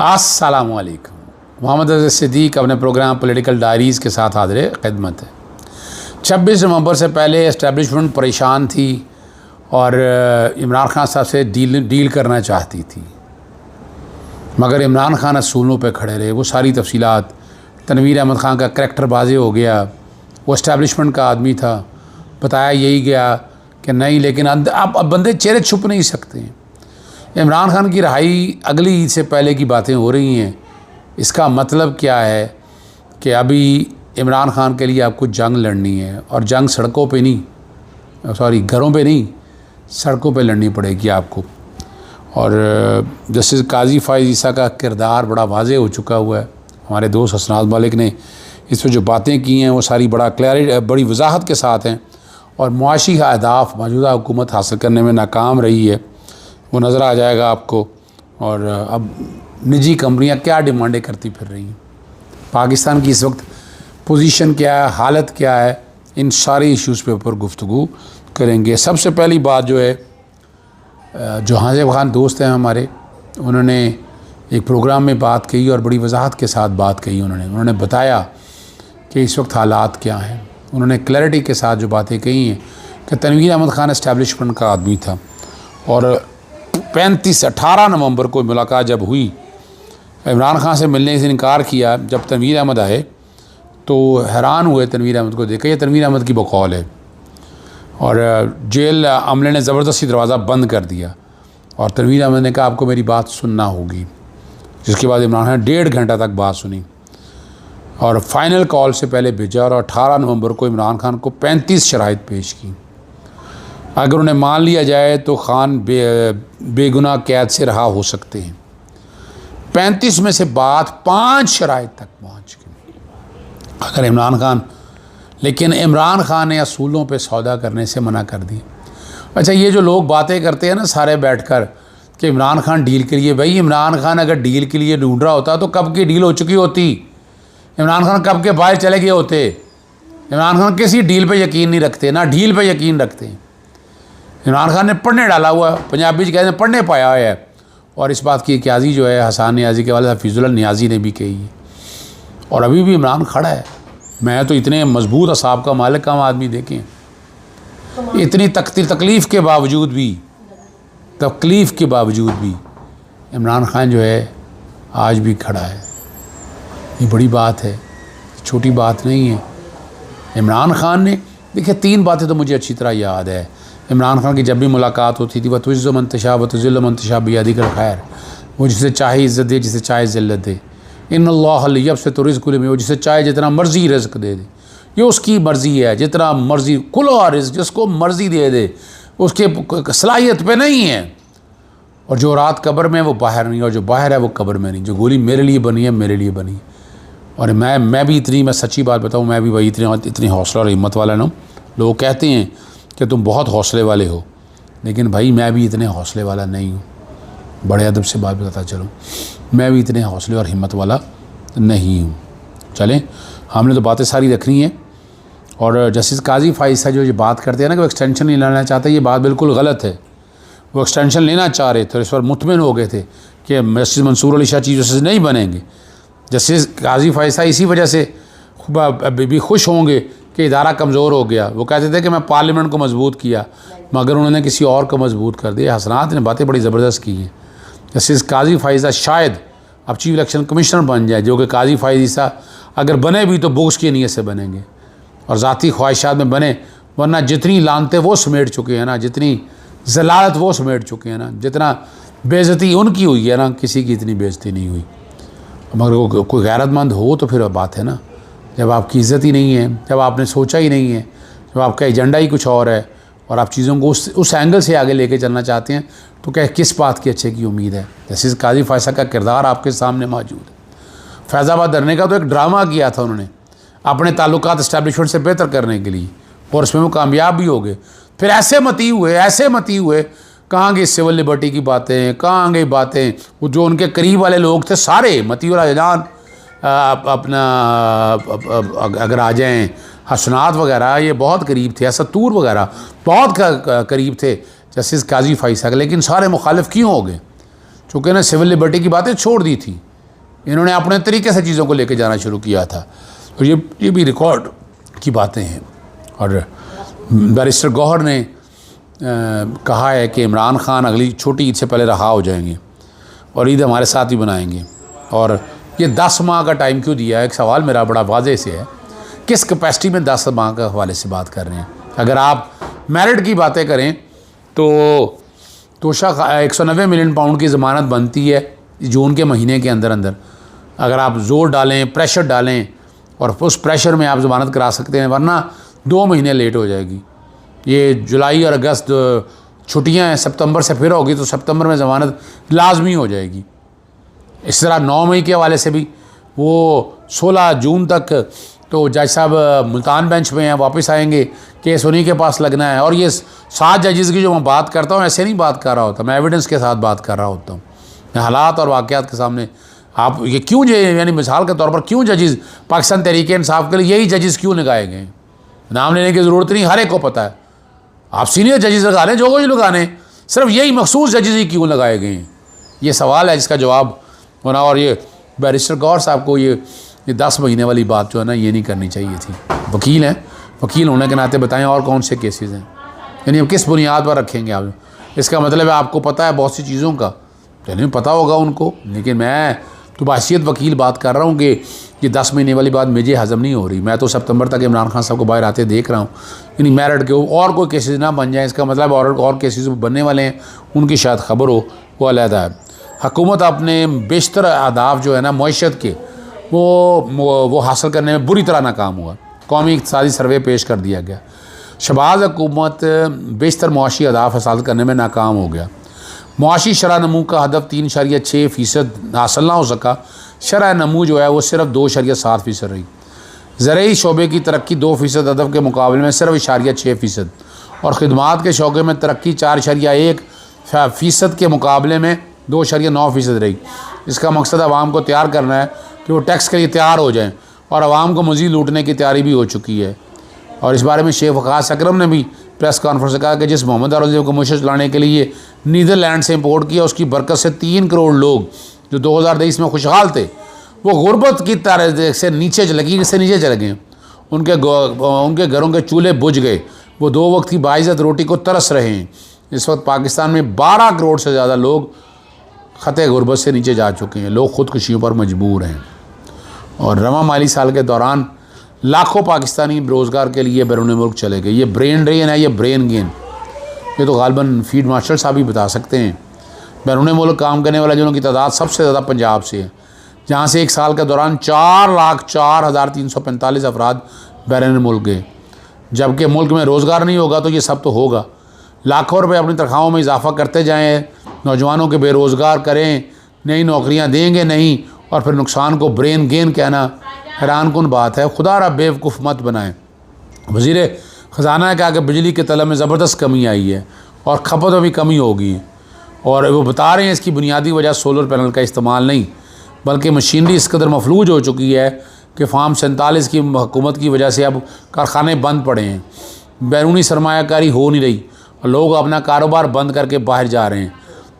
अस्सलामुअलैकुम। मोहम्मद अज़हर सिद्दीक़ अपने programme political diaries के साथ हाज़िर खिदमत है। 26 नवंबर से पहले इस्टेब्लिशमेंट परेशान थी और इमरान खान साहब से डील करना चाहती थी, मगर इमरान खान असूलों पे खड़े रहे। वो सारी तफसीलात, तनवीर अहमद ख़ान का करैक्टर वाज़े हो गया, वो इस्टेब्लिशमेंट का आदमी था, बताया यही गया कि नहीं, लेकिन अब बंदे चेहरे छुप नहीं सकते हैं। इमरान खान की रहाई अगली ईद से पहले की बातें हो रही हैं। इसका मतलब क्या है कि अभी इमरान खान के लिए आपको जंग लड़नी है, और जंग सड़कों पे नहीं, घरों पे नहीं, सड़कों पे लड़नी पड़ेगी आपको। और जस्टिस काजी फ़ाइज़ ईसा का किरदार बड़ा वाज़े हो चुका हुआ है। हमारे दोस्त हसनात मालिक ने इस पर जो बातें की हैं वो सारी बड़ी वजाहत के साथ हैं, और मुआशी अहदाफ मौजूदा हुकूमत हासिल करने में नाकाम रही है, वो नज़र आ जाएगा आपको। और अब निजी कंपनियां क्या डिमांडें करती फिर रही हैं, पाकिस्तान की इस वक्त पोजीशन क्या है, हालत क्या है, इन सारे इश्यूज़ पे ऊपर गुफ्तगू करेंगे। सबसे पहली बात जो है, जहांज़ेब खान दोस्त हैं हमारे, उन्होंने एक प्रोग्राम में बात कही और बड़ी वजाहत के साथ बात कही। उन्होंने बताया कि इस वक्त हालात क्या हैं। उन्होंने क्लैरिटी के साथ जो बातें कही हैं कि तनवीर अहमद ख़ान इस्टेब्लिशमेंट का आदमी था, और 18 नवंबर को मुलाकात जब हुई, इमरान खान से मिलने से इनकार किया। जब तनवीर अहमद आए तो हैरान हुए तनवीर अहमद को देखा, ये तनवीर अहमद की बकौल है। और जेल अमले ने ज़बरदस्ती दरवाज़ा बंद कर दिया, और तनवीर अहमद ने कहा आपको मेरी बात सुनना होगी, जिसके बाद इमरान खान ने 1.5 घंटा तक बात सुनी और फाइनल कॉल से पहले भेजा। और 18 नवंबर को इमरान खान को 35 शराइत पेश की। अगर उन्हें मान लिया जाए तो खान बेगुनाह कैद से रहा हो सकते हैं। 35 में से बात 5 शराइत तक पहुँच गई। अगर लेकिन इमरान खान ने असूलों पे सौदा करने से मना कर दी। अच्छा, ये जो लोग बातें करते हैं ना सारे बैठकर कि इमरान खान डील के लिए, भाई इमरान खान अगर डील के लिए ढूंढ रहा होता तो कब की डील हो चुकी होती। इमरान खान कब के बाहर चले गए होते। इमरान खान किसी डील पे यकीन नहीं रखते, ना डील पे यकीन रखते। इमरान खान ने पढ़ने डाला हुआ, पंजाबी कहते हैं पढ़ने पाया हुआ है। और इस बात की क्याजी जो है हसन नियाज़ी के वाले हफीज़ुल्लाह नियाज़ी ने भी कही है, और अभी भी इमरान खड़ा है। मैं तो इतने मजबूत असाब का मालिक कम आदमी देखें, इतनी तकलीफ़ के बावजूद भी इमरान खान जो है आज भी खड़ा है। ये बड़ी बात है, छोटी बात नहीं है। इमरान खान ने, देखिए 3 बातें तो मुझे अच्छी तरह याद है। इमरान खान की जब भी मुलाकात होती थी, वह तुज़्ज़ो मन तशा व तुज़िल्लु मन तशा बियदिकल खैर, वो जिसे चाहे इज़्ज़त दे, जिसे चाहे ज़िल्लत दे। इन्नल्लाह यबसुतु रिज़्क़ लिमन, वो जिसे चाहे जितना मर्ज़ी रिज़्क़ दे दे, ये उसकी मर्ज़ी है। जितना मर्ज़ी कुल्ला रिज़्क़, जिसको मर्ज़ी दे दे, उसके सलाहियत पे नहीं है। और जो रात कब्र में वो बाहर नहीं, और जो बाहर है वो कब्र में नहीं। जो गोली मेरे लिए बनी है, मेरे लिए बनी। और मैं भी मैं सच्ची बात बताऊँ, मैं भी भाई इतनी हौसला और हिम्मत वाला ना। लोग कहते हैं कि तुम बहुत हौसले वाले हो, लेकिन भाई मैं भी इतने हौसले वाला नहीं हूँ। बड़े अदब से बात बताता चलो, मैं भी इतने हौसले और हिम्मत वाला नहीं हूँ। चलें, हमने तो बातें सारी रखनी है। और जस्टिस काजी फ़ाइज़ ईसा जो बात करते हैं ना कि वो एक्सटेंशन नहीं लेना चाहते, ये बात बिल्कुल गलत है। वो एक्सटेंशन लेना चाह रहे थे, इस पर मुतमिन हो गए थे कि justice Mansoor Ali Shah chief justice नहीं बनेंगे। जस्टिस काजी फ़ाइज़ ईसा इसी वजह से भी खुश होंगे कि इदारा कमज़ोर हो गया। वो कहते थे कि मैं पार्लियामेंट को मजबूत किया, मगर उन्होंने किसी और को मजबूत कर दिया। हसनात ने बातें बड़ी ज़बरदस्त की हैं। जस्टिस काजी फ़ाइज़ ईसा शायद अब चीफ इलेक्शन कमिश्नर बन जाए, जो कि काजी फ़ाइज़ ईसा अगर बने भी तो बुग़्ज़ की नीयत से बनेंगे और ज़ाती ख्वाहिशात में बने। वरना जितनी लानतें वो समेट चुके हैं ना, जितनी ज़लालत वो समेट चुके हैं ना, जितना बेइज़्ज़ती उनकी हुई है ना, किसी की इतनी बेइज़्ज़ती नहीं हुई। मगर कोई गैरतमंद हो तो फिर बात है ना। जब आपकी इज़्ज़त ही नहीं है, जब आपने सोचा ही नहीं है, जब आपका एजेंडा ही कुछ और है, और आप चीज़ों को उस एंगल से आगे लेके चलना चाहते हैं, तो क्या किस बात की अच्छे की उम्मीद है। जस्टिस काजी फ़ाइज़ ईसा का किरदार आपके सामने मौजूद है। फैज़ाबाद धरने का तो एक ड्रामा किया था उन्होंने अपने ताल्लुकात इस्टेब्लिशमेंट से बेहतर करने के लिए, और उसमें वो कामयाब भी हो गए। फिर ऐसे मती हुए, कहाँ गई सिविल लिबर्टी की बातें, कहाँ गई बातें। वो जो उनके करीब वाले लोग थे सारे, मतीउल जान अपना अगर आ जाएँ, हसनात वगैरह, ये बहुत करीब थे, असतूर वगैरह बहुत करीब थे जस्टिस काजी फ़ाइज़ ईसा के। लेकिन सारे मुखालिफ क्यों हो गए? चूँकि ना सिविल लिबर्टी की बातें छोड़ दी थी, इन्होंने अपने तरीके से चीज़ों को लेके जाना शुरू किया था। और ये भी रिकॉर्ड की बातें हैं। और बैरिस्टर गौहर ने कहा है कि इमरान खान अगली छोटी ईद से पहले रहा हो जाएंगे और ईद हमारे साथ ही बनाएंगे। और ये 10 माह का टाइम क्यों दिया है? एक सवाल मेरा बड़ा वाज़े से है, किस कैपेसिटी में 10 माह के हवाले से बात कर रहे हैं? अगर आप मेरिट की बातें करें तो तोशा 190 मिलियन पाउंड की ज़मानत बनती है जून के महीने के अंदर अंदर। अगर आप ज़ोर डालें, प्रेशर डालें और उस प्रेशर में आप ज़मानत करा सकते हैं, वरना 2 महीने लेट हो जाएगी। ये जुलाई और अगस्त छुट्टियां हैं, सितंबर से फिर होगी तो सितंबर में ज़मानत लाजमी हो जाएगी। इस तरह 9 मई के हवाले से भी वो 16 जून तक तो जज साहब मुल्तान बेंच में हैं, वापस आएंगे, केस उन्हीं के पास लगना है। और ये 7 जजेस की जो मैं बात करता हूँ ऐसे नहीं बात कर रहा होता, मैं एविडेंस के साथ बात कर रहा होता हूँ, मैं हालात और वाक़यात के सामने। आप ये क्यों यानी मिसाल के तौर पर क्यों जजेस पाकिस्तान तहरीक-ए-इंसाफ के लिए यही जजेस क्यों लगाए गए? नाम लेने की ज़रूरत नहीं, हर एक को पता है। आप सीनियर जजेस लगा लें, जो कुछ लगाने, सिर्फ यही मखसूस जजेस ही क्यों लगाए गए हैं? ये सवाल है जिसका जवाब होना। और ये बैरिस्टर गौहर साहब को ये 10 महीने वाली बात जो है ना, ये नहीं करनी चाहिए थी। वकील हैं, वकील होने के नाते बताएं और कौन से केसेस हैं, यानी अब किस बुनियाद पर रखेंगे आप? इसका मतलब है आपको पता है बहुत सी चीज़ों का, चलिए पता होगा उनको, लेकिन मैं तो बाहसियत वकील बात कर रहा हूँ कि ये 10 महीने वाली बात मुझे हज़म नहीं हो रही। मैं तो सितंबर तक इमरान खान साहब को बाहर आते देख रहा हूँ, यानी मेरिट के और कोई केसेस ना बन जाए, इसका मतलब और केसेस बनने वाले हैं, उनकी शायद खबर हो, वो अलहदा है। हुकूमत अपने बेशतर अहदाफ जो है ना मईशत के, वो हासिल करने में बुरी तरह नाकाम हुआ। कौमी इक़्तिसादी सर्वे पेश कर दिया गया। शहबाज हुकूमत बेशतर मुआशी अहदाफ हासिल करने में नाकाम हो गया। मुआशी शरह नमू का हदफ 3.6% हासिल ना हो सका। शरह नमू जो है वो सिर्फ 2.7% रही। ज़रई शोबे की तरक्की 2% हदफ के मुकाबले में सिर्फ 0.6%, और ख़िदमात के शौक़े में तरक्की 4.1% के मुकाबले में 2.9% रही। इसका मकसद आवाम को तैयार करना है कि वो टैक्स के लिए तैयार हो जाएँ, और आवाम को मज़ीद लूटने की तैयारी भी हो चुकी है। और इस बारे में शेख वक़ास अकरम ने भी प्रेस कॉन्फ्रेंस में कहा कि जिस मोहम्मद अरज़ी को मुश्किल चलाने के लिए नीदरलैंड से इंपोर्ट किया, उसकी बरकत से 3 करोड़ लोग जो 2023 में खुशहाल थे, वो गुर्बत की तरह से नीचे लकीर से नीचे चले गए। उनके घरों के चूल्हे बुझ गए, वो 2 वक्त की बाइज़्ज़त रोटी को तरस रहे हैं। इस वक्त पाकिस्तान में 12 करोड़ से ज़्यादा लोग ख़ते गुर्बत से नीचे जा चुके हैं। लोग ख़ुदकुशियों पर मजबूर हैं। और रवा माली साल के दौरान लाखों पाकिस्तानी बेरोज़गार के लिए बैरून मुल्क चले गए। ये ब्रेन ड्रेन है, ये ब्रेन गेन, ये तो गालिबन फील्ड मार्शल साहब ही बता सकते हैं। बैरून मुल्क काम करने वाले जनों की तादाद सबसे ज़्यादा पंजाब से है, जहाँ से 1 साल के दौरान 4,04,345 अफराद बैरून मुल्क गए। जबकि मुल्क में रोज़गार नहीं होगा तो ये सब तो होगा। लाखों रुपये अपनी तनख्वाहों में इजाफा करते जाएँ, नौजवानों के बेरोज़गार करें, नई नौकरियाँ देंगे नहीं, और फिर नुकसान को ब्रेन गेन कहना हैरान कुन बात है। खुदा रहा बेवकूफ़ मत बनाएं। वज़ीर ख़जाना ने कहा कि बिजली के तलब में ज़बरदस्त कमी आई है और खपत में भी कमी होगी, और वो बता रहे हैं इसकी बुनियादी वजह सोलर पैनल का इस्तेमाल नहीं, बल्कि मशीनरी इस कदर मफलूज हो चुकी है कि फार्म 47 की हुकूमत की वजह से अब कारखाने बंद पड़े हैं, बैरूनी सरमायाकारी हो नहीं रही, और लोग अपना कारोबार बंद करके बाहर जा रहे हैं,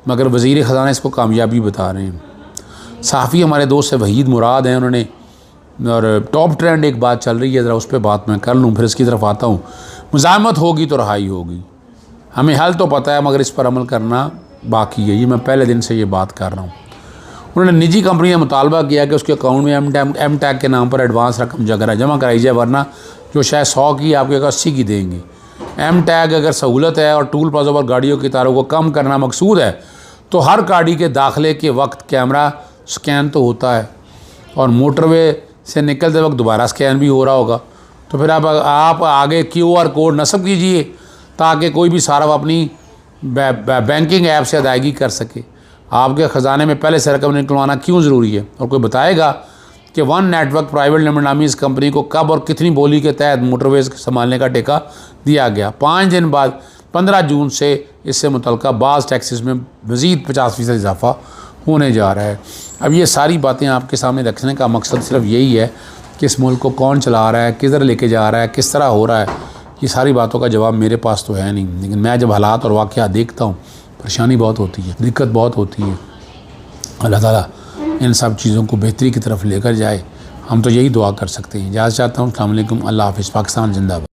मगर वज़ीर ख़जाना इसको कामयाबी बता रहे हैं। सहाफ़ी हमारे दोस्त से वहीद मुराद हैं, उन्होंने, और टॉप ट्रेंड एक बात चल रही है, ज़रा उस पर बात मैं कर लूँ, फिर इसकी तरफ आता हूँ। मुज़ाहमत होगी तो रहाई होगी, हमें हल तो पता है मगर इस पर अमल करना बाकी है। ये मैं पहले दिन से ये बात कर रहा हूँ। उन्होंने निजी कंपनी ने मुतालबा किया कि उसके अकाउंट में एम टैग के नाम पर एडवांस रकम जमा कराई जाए, वरना जो शायद 100 की आपके 80 की देंगे। एम टैग अगर सहूलत है और टूल प्लाजा पर गाड़ियों की तारों को कम करना मकसूद है, तो हर गाड़ी के दाखिले के वक्त कैमरा स्कैन तो होता है, और मोटरवे से निकलते वक्त दोबारा स्कैन भी हो रहा होगा। तो फिर आप आगे QR कोड नस्ब कीजिए ताकि कोई भी सारा अपनी बैंकिंग ऐप से अदायगी कर सके। आपके ख़जाने में पहले से रकम निकलवाना क्यों ज़रूरी है? और कोई बताएगा कि वन नेटवर्क प्राइवेट लिमिटेड नामी इस कंपनी को कब और कितनी बोली के तहत मोटरवेज़ संभालने का ठेका दिया गया? 5 दिन बाद 15 जून से इससे मुतल्लिक़ बाज़ टैक्सेस में मज़ीद 50% इजाफा होने जा रहा है। अब ये सारी बातें आपके सामने रखने का मकसद सिर्फ यही है कि इस मुल्क को कौन चला रहा है, किधर लेके जा रहा है, किस तरह हो रहा है। ये सारी बातों का जवाब मेरे पास तो है नहीं, लेकिन मैं जब हालात और वाक़या देखता हूँ, परेशानी बहुत होती है, दिक्कत बहुत होती है। अल्लाह ताला इन सब चीज़ों को बेहतरी की तरफ लेकर जाए। हम तो यही दुआ कर सकते हैं। इजाज़त चाहता हूँ। अस्सलाम वालेकुम। अल्लाह हाफ़िज़। पाकिस्तान जिंदाबाद।